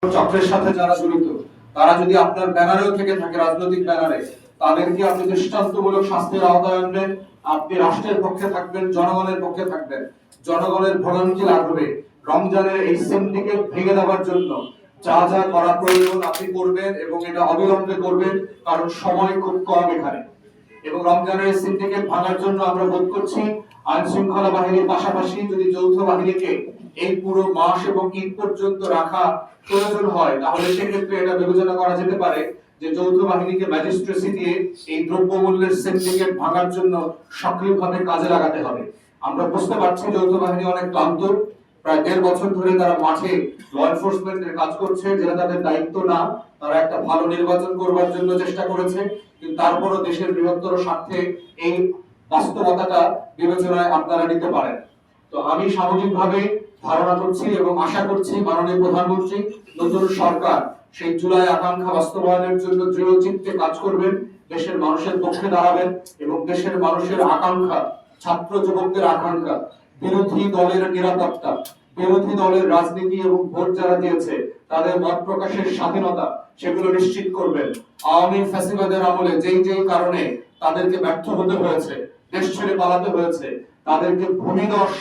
চক্রের সাথে যারা জড়িত তারা যদি আপনার ব্যানারেও থেকে থাকে, রাজনৈতিক ব্যানারে, তাদেরকে আপনি দৃষ্টান্তমূলক শাস্তির আওতায় আনবেন। আপনি রাষ্ট্রের পক্ষে থাকবেন, জনগণের পক্ষে থাকবেন। জনগণের ভোগান্তি লাগবে। রমজানের এই সিন্ডিকেট ভেঙে দেওয়ার জন্য যা যা করা প্রয়োজন আপনি করবেন এবং এটা অবিলম্বে করবেন, কারণ সময় খুব কম এখানে। এবং রমজানের সিন্ডিকেট ভাঙার জন্য আমরা বোধ করছি আইন শৃঙ্খলা বাহিনীর পাশাপাশি যদি যৌথ বাহিনীকে এই পুরো মাস এবং ঈদ পর্যন্ত রাখা প্রয়োজন হয়, তাহলে সেক্ষেত্রে এটা বিবেচনা করা যেতে পারে যে যৌথ বাহিনীকে ম্যাজিস্ট্রেসি দিয়ে এই দ্রব্যমূল্যের সিন্ডিকেট ভাঙার জন্য সক্রিয়ভাবে কাজে লাগাতে হবে। আমরা বুঝতে পারছি যৌথ বাহিনী অনেক ক্লান্ত। প্রায় 1.5 বছর ধরে তারা মাঠে ল এনফোর্সমেন্টের কাজ করছে, যেটা তাদের দায়িত্ব না। তারা একটা ভালো নির্বাচন করবার জন্য চেষ্টা করেছে, কিন্তু তারপরও দেশের বৃহত্তর স্বার্থে এই বাস্তবতাটা বিবেচনায় আপনারা নিতে পারেন। তো আমি সামগ্রিকভাবে ধারণা করছি এবং আশা করছি মাননীয় প্রধানমন্ত্রী, নতুন সরকার সেই জুলাই আকাঙ্ক্ষা বাস্তবায়নের জন্য দৃঢ় চিত্তে কাজ করবেন, দেশের মানুষের পক্ষে দাঁড়াবেন এবং দেশের মানুষের আকাঙ্ক্ষা, ছাত্র যুবকদের আকাঙ্ক্ষা, বিরোধী দলের নিরাপত্তা, বিরোধী দলের রাজনীতি এবং ভোট যারা দিয়েছে তাদের মত প্রকাশের স্বাধীনতা, সেগুলো নিশ্চিত করবেন। আওয়ামী ফ্যাসিবাদের আমলে যেই যেই কারণে তাদেরকে ব্যর্থ হতে হয়েছে, দেশ ছেড়ে পালাতে হয়েছে, তাদেরকে ভূমিধস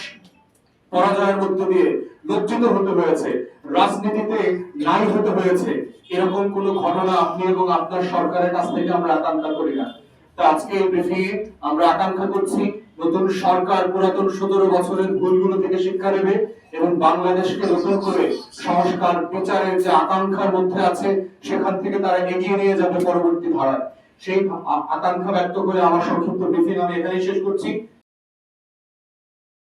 পরাজয়ের মধ্য দিয়ে লজ্জিত হতে হয়েছে, রাজনীতিতে নাই হতে হয়েছে, এরকম কোন ঘটনা আপনি এবং আপনার সরকারের কাছ থেকে আমরা আকাঙ্ক্ষা করি না। তো আজকে এই ব্রিফিংয়ে আমরা আকাঙ্ক্ষা করছি নতুন সরকার পুরাতন 17 বছরের ভুলগুলো থেকে শিক্ষা নেবে এবং বাংলাদেশকে নতুন করে সংস্কার প্রচারের যে আকাঙ্ক্ষার মধ্যে আছে সেখান থেকে তারা এগিয়ে নিয়ে যাবে পরবর্তী ধারায়। সেই আকাঙ্ক্ষা ব্যক্ত করে আমার সংক্ষিপ্ত ব্রিফিং আমি এখানেই শেষ করছি।